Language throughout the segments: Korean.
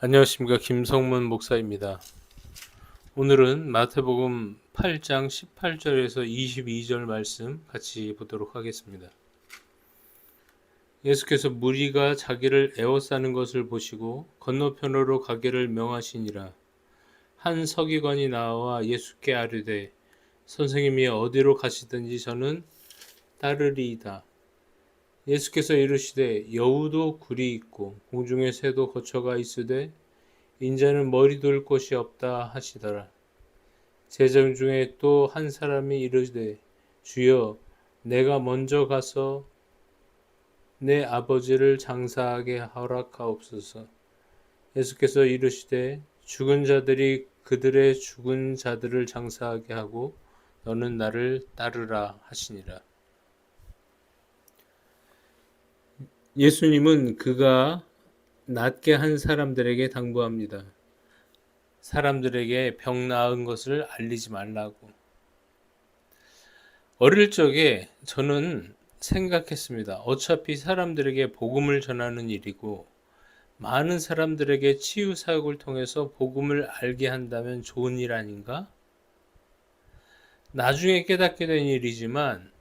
안녕하십니까. 김성문 목사입니다. 오늘은 마태복음 8장 18절에서 22절 말씀 같이 보도록 하겠습니다. 예수께서 무리가 자기를 에워싸는 것을 보시고 건너편으로 가기를 명하시니라. 한 서기관이 나와 예수께 아뢰되 선생님이 어디로 가시든지 저는 따르리이다. 예수께서 이르시되 여우도 굴이 있고 공중의 새도 거처가 있으되 인자는 머리 둘 곳이 없다 하시더라. 제자 중에 또 한 사람이 이르되 주여 내가 먼저 가서 내 아버지를 장사하게 허락하옵소서. 예수께서 이르시되 죽은 자들이 그들의 죽은 자들을 장사하게 하고 너는 나를 따르라 하시니라. 예수님은 그가 낫게 한 사람들에게 당부합니다. 사람들에게 병 나은 것을 알리지 말라고. 어릴 적에 저는 생각했습니다. 어차피 사람들에게 복음을 전하는 일이고 많은 사람들에게 치유 사역을 통해서 복음을 알게 한다면 좋은 일 아닌가? 나중에 깨닫게 된 일이지만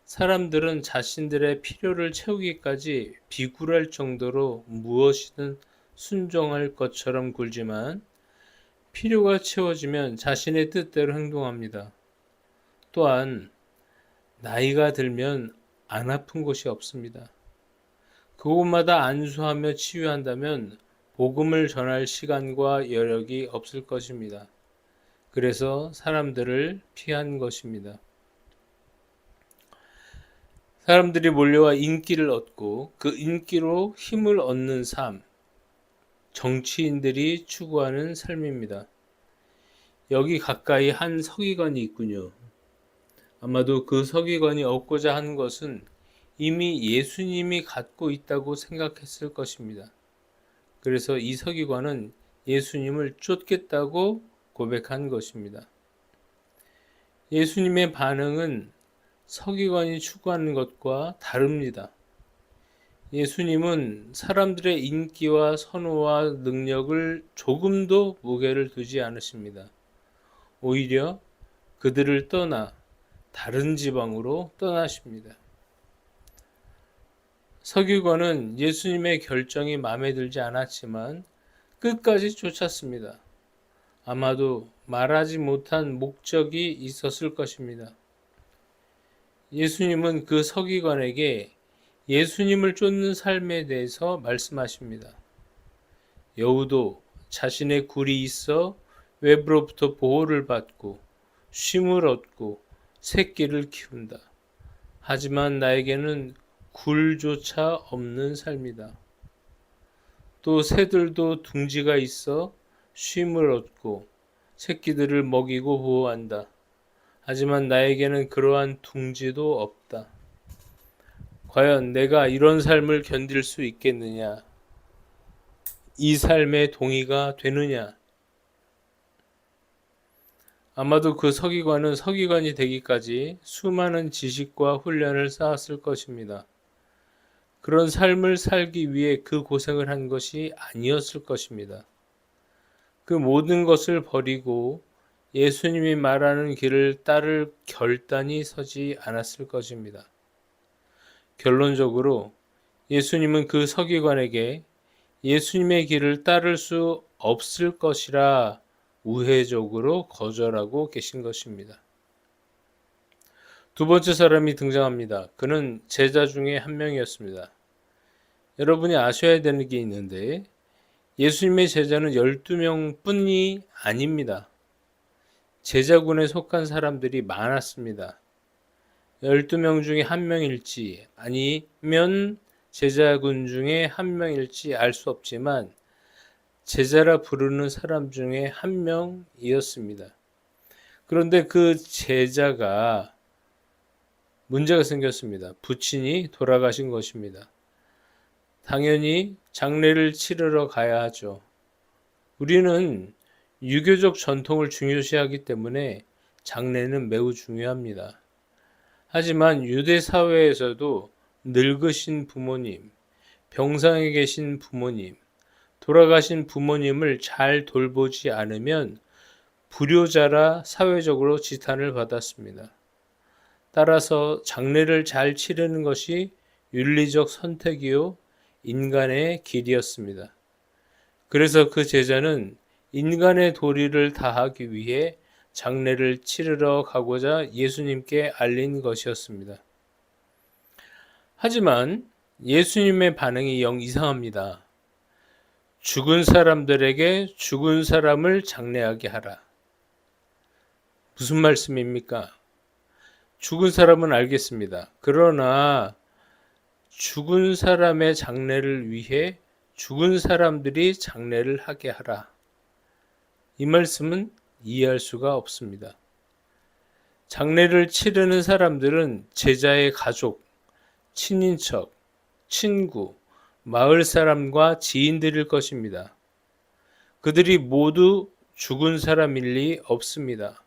사람들은 자신들의 필요를 채우기까지 비굴할 정도로 무엇이든 순종할 것처럼 굴지만 필요가 채워지면 자신의 뜻대로 행동합니다. 또한 나이가 들면 안 아픈 곳이 없습니다. 그곳마다 안수하며 치유한다면 복음을 전할 시간과 여력이 없을 것입니다. 그래서 사람들을 피한 것입니다. 사람들이 몰려와 인기를 얻고 그 인기로 힘을 얻는 삶, 정치인들이 추구하는 삶입니다. 여기 가까이 한 서기관이 있군요. 아마도 그 서기관이 얻고자 한 것은 이미 예수님이 갖고 있다고 생각했을 것입니다. 그래서 이 서기관은 예수님을 쫓겠다고 고백한 것입니다. 예수님의 반응은 서기관이 추구하는 것과 다릅니다. 예수님은 사람들의 인기와 선호와 능력을 조금도 무게를 두지 않으십니다. 오히려 그들을 떠나 다른 지방으로 떠나십니다. 서기관은 예수님의 결정이 마음에 들지 않았지만 끝까지 쫓았습니다. 아마도 말하지 못한 목적이 있었을 것입니다. 예수님은 그 서기관에게 예수님을 쫓는 삶에 대해서 말씀하십니다. 여우도 자신의 굴이 있어 외부로부터 보호를 받고 쉼을 얻고 새끼를 키운다. 하지만 나에게는 굴조차 없는 삶이다. 또 새들도 둥지가 있어 쉼을 얻고 새끼들을 먹이고 보호한다. 하지만 나에게는 그러한 둥지도 없다. 과연 내가 이런 삶을 견딜 수 있겠느냐? 이 삶에 동의가 되느냐? 아마도 그 서기관은 서기관이 되기까지 수많은 지식과 훈련을 쌓았을 것입니다. 그런 삶을 살기 위해 그 고생을 한 것이 아니었을 것입니다. 그 모든 것을 버리고 예수님이 말하는 길을 따를 결단이 서지 않았을 것입니다. 결론적으로 예수님은 그 서기관에게 예수님의 길을 따를 수 없을 것이라 우회적으로 거절하고 계신 것입니다. 두 번째 사람이 등장합니다. 그는 제자 중에 한 명이었습니다. 여러분이 아셔야 되는 게 있는데 예수님의 제자는 12명 뿐이 아닙니다. 제자군에 속한 사람들이 많았습니다. 12명 중에 한 명일지 아니면 제자군 중에 한 명일지 알 수 없지만 제자라 부르는 사람 중에 한 명이었습니다. 그런데 그 제자가 문제가 생겼습니다. 부친이 돌아가신 것입니다. 당연히 장례를 치르러 가야 하죠. 우리는 유교적 전통을 중요시하기 때문에 장례는 매우 중요합니다. 하지만 유대 사회에서도 늙으신 부모님, 병상에 계신 부모님, 돌아가신 부모님을 잘 돌보지 않으면 불효자라 사회적으로 지탄을 받았습니다. 따라서 장례를 잘 치르는 것이 윤리적 선택이요 인간의 길이었습니다. 그래서 그 제자는 인간의 도리를 다하기 위해 장례를 치르러 가고자 예수님께 알린 것이었습니다. 하지만 예수님의 반응이 영 이상합니다. 죽은 사람들에게 죽은 사람을 장례하게 하라. 무슨 말씀입니까? 죽은 사람은 알겠습니다. 그러나 죽은 사람의 장례를 위해 죽은 사람들이 장례를 하게 하라. 이 말씀은 이해할 수가 없습니다. 장례를 치르는 사람들은 제자의 가족, 친인척, 친구, 마을 사람과 지인들일 것입니다. 그들이 모두 죽은 사람일 리 없습니다.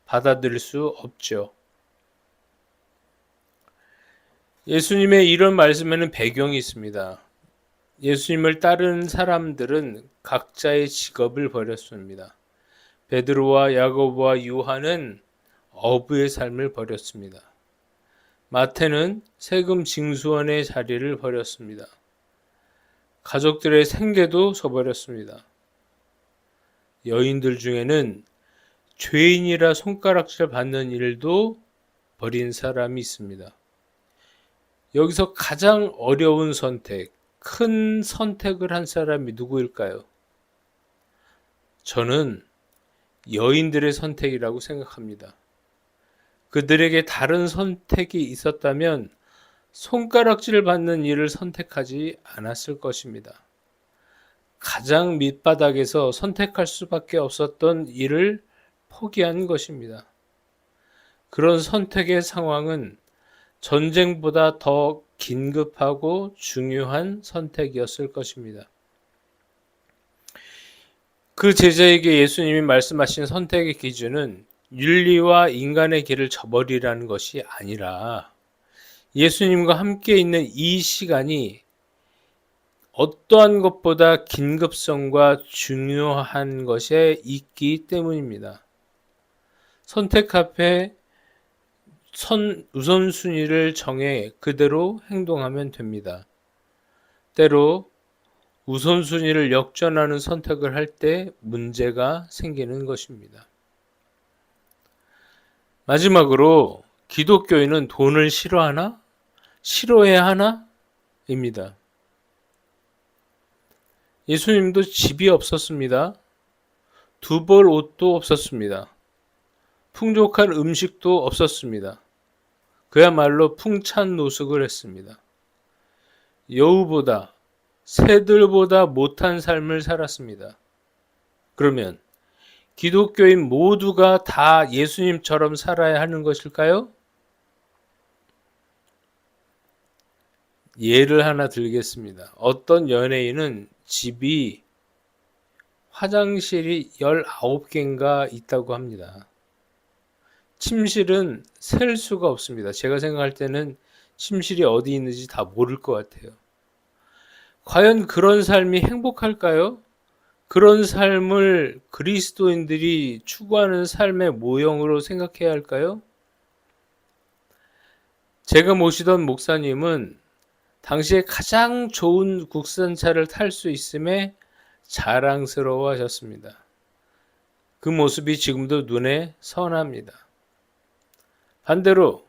받아들일 수 없죠. 예수님의 이런 말씀에는 배경이 있습니다. 예수님을 따르는 사람들은 각자의 직업을 버렸습니다. 베드로와 야고보와 요한은 어부의 삶을 버렸습니다. 마태는 세금 징수원의 자리를 버렸습니다. 가족들의 생계도 저버렸습니다. 여인들 중에는 죄인이라 손가락질 받는 일도 버린 사람이 있습니다. 여기서 가장 어려운 선택, 큰 선택을 한 사람이 누구일까요? 저는 여인들의 선택이라고 생각합니다. 그들에게 다른 선택이 있었다면 손가락질 받는 일을 선택하지 않았을 것입니다. 가장 밑바닥에서 선택할 수밖에 없었던 일을 포기한 것입니다. 그런 선택의 상황은 전쟁보다 더 긴급하고 중요한 선택이었을 것입니다. 그 제자에게 예수님이 말씀하신 선택의 기준은 윤리와 인간의 길을 저버리라는 것이 아니라 예수님과 함께 있는 이 시간이 어떠한 것보다 긴급성과 중요한 것에 있기 때문입니다. 선택 앞에 우선순위를 정해 그대로 행동하면 됩니다. 때로 우선순위를 역전하는 선택을 할 때 문제가 생기는 것입니다. 마지막으로 기독교인은 돈을 싫어하나? 싫어해야 하나? 입니다. 예수님도 집이 없었습니다. 두 벌 옷도 없었습니다. 풍족한 음식도 없었습니다. 그야말로 풍찬 노숙을 했습니다. 여우보다 새들보다 못한 삶을 살았습니다. 그러면 기독교인 모두가 다 예수님처럼 살아야 하는 것일까요? 예를 하나 들겠습니다. 어떤 연예인은 집이 화장실이 19개인가 있다고 합니다. 침실은 셀 수가 없습니다. 제가 생각할 때는 침실이 어디 있는지 다 모를 것 같아요. 과연 그런 삶이 행복할까요? 그런 삶을 그리스도인들이 추구하는 삶의 모형으로 생각해야 할까요? 제가 모시던 목사님은 당시에 가장 좋은 국산차를 탈 수 있음에 자랑스러워 하셨습니다. 그 모습이 지금도 눈에 선합니다. 반대로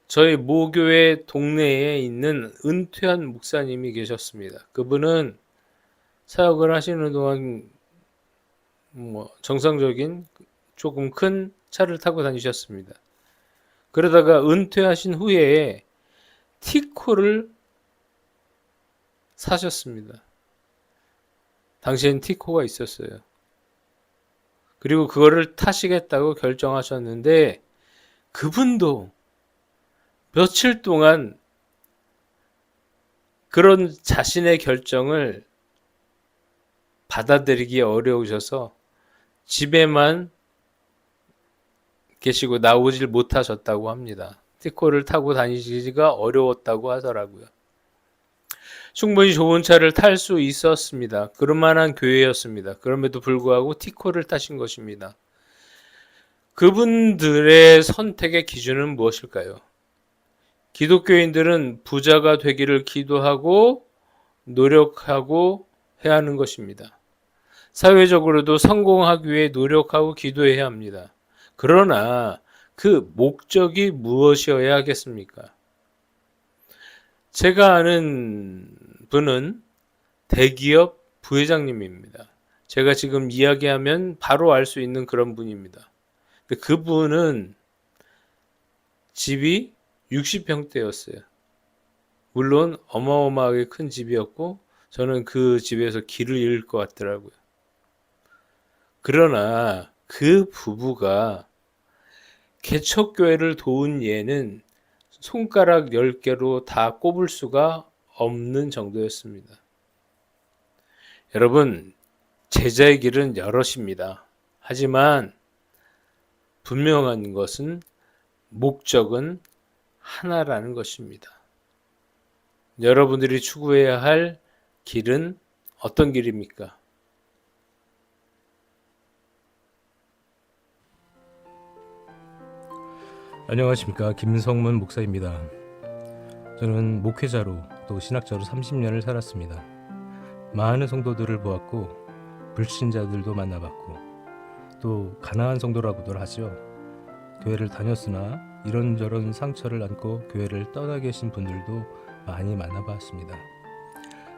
저희 모교회 동네에 있는 은퇴한 목사님이 계셨습니다. 그분은 사역을 하시는 동안 정상적인 조금 큰 차를 타고 다니셨습니다. 그러다가 은퇴하신 후에 티코를 사셨습니다. 당시엔 티코가 있었어요. 그리고 그거를 타시겠다고 결정하셨는데 그분도 며칠 동안 그런 자신의 결정을 받아들이기 어려우셔서 집에만 계시고 나오질 못하셨다고 합니다. 티코를 타고 다니기가 어려웠다고 하더라고요. 충분히 좋은 차를 탈 수 있었습니다. 그럴 만한 교회였습니다. 그럼에도 불구하고 티코를 타신 것입니다. 그분들의 선택의 기준은 무엇일까요? 기독교인들은 부자가 되기를 기도하고 노력하고 해야 하는 것입니다. 사회적으로도 성공하기 위해 노력하고 기도해야 합니다. 그러나 그 목적이 무엇이어야 하겠습니까? 제가 아는 분은 대기업 부회장님입니다. 제가 지금 이야기하면 바로 알 수 있는 그런 분입니다. 근데 그분은 집이 60평대였어요. 물론 어마어마하게 큰 집이었고 저는 그 집에서 길을 잃을 것 같더라고요. 그러나 그 부부가 개척교회를 도운 예는 손가락 10개로 다 꼽을 수가 없는 정도였습니다. 여러분, 제자의 길은 여럿입니다. 하지만 분명한 것은 목적은 하나라는 것입니다. 여러분들이 추구해야 할 길은 어떤 길입니까? 안녕하십니까, 김성문 목사입니다. 저는 목회자로 또 신학자로 30년을 살았습니다. 많은 성도들을 보았고 불신자들도 만나봤고 또 가난한 성도라고도 하죠. 교회를 다녔으나 이런저런 상처를 안고 교회를 떠나 계신 분들도 많이 만나봤습니다.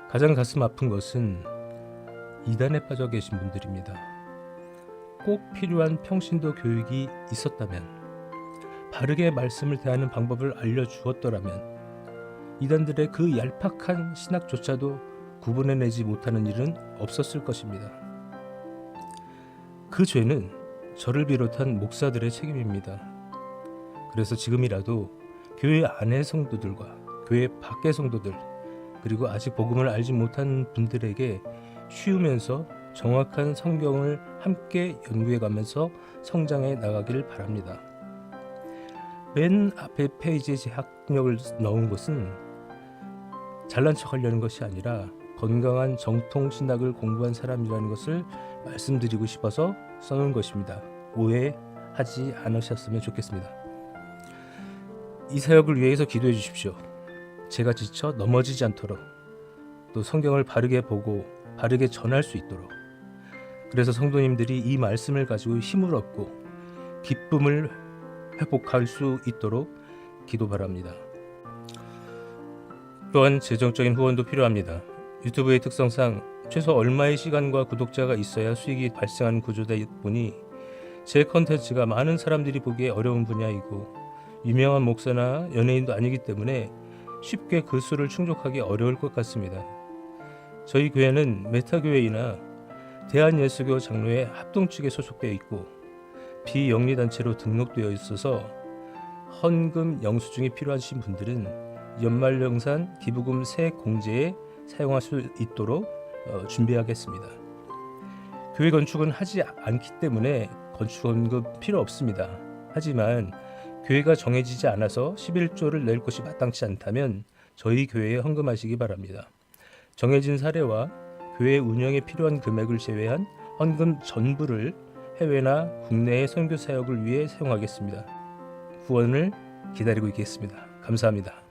가장 가슴 아픈 것은 이단에 빠져 계신 분들입니다. 꼭 필요한 평신도 교육이 있었다면, 바르게 말씀을 대하는 방법을 알려주었더라면 이단들의 그 얄팍한 신학조차도 구분해내지 못하는 일은 없었을 것입니다. 그 죄는 저를 비롯한 목사들의 책임입니다. 그래서 지금이라도 교회 안의 성도들과 교회 밖의 성도들, 그리고 아직 복음을 알지 못한 분들에게 쉬우면서 정확한 성경을 함께 연구해가면서 성장해 나가기를 바랍니다. 맨 앞에 페이지에 제 학력을 넣은 것은 잘난 척 하려는 것이 아니라 건강한 정통 신학을 공부한 사람이라는 것을 말씀드리고 싶어서 써놓은 것입니다. 오해하지 않으셨으면 좋겠습니다. 이 사역을 위해서 기도해 주십시오. 제가 지쳐 넘어지지 않도록, 또 성경을 바르게 보고 바르게 전할 수 있도록, 그래서 성도님들이 이 말씀을 가지고 힘을 얻고 기쁨을 회복할 수 있도록 기도 바랍니다. 또한 재정적인 후원도 필요합니다. 유튜브의 특성상 최소 얼마의 시간과 구독자가 있어야 수익이 발생하는 구조다 보니 제 컨텐츠가 많은 사람들이 보기에 어려운 분야이고 유명한 목사나 연예인도 아니기 때문에 쉽게 그 수를 충족하기 어려울 것 같습니다. 저희 교회는 메타교회이나 대한예수교 장로회 합동측에 소속되어 있고 비영리단체로 등록되어 있어서 헌금 영수증이 필요하신 분들은 연말정산 기부금 세 공제에 사용할 수 있도록 준비하겠습니다. 교회 건축은 하지 않기 때문에 건축헌금 필요 없습니다. 하지만 교회가 정해지지 않아서 11조를 낼 것이 마땅치 않다면 저희 교회에 헌금하시기 바랍니다. 정해진 사례와 교회 운영에 필요한 금액을 제외한 헌금 전부를 해외나 국내의 선교 사역을 위해 사용하겠습니다. 후원을 기다리고 있겠습니다. 감사합니다.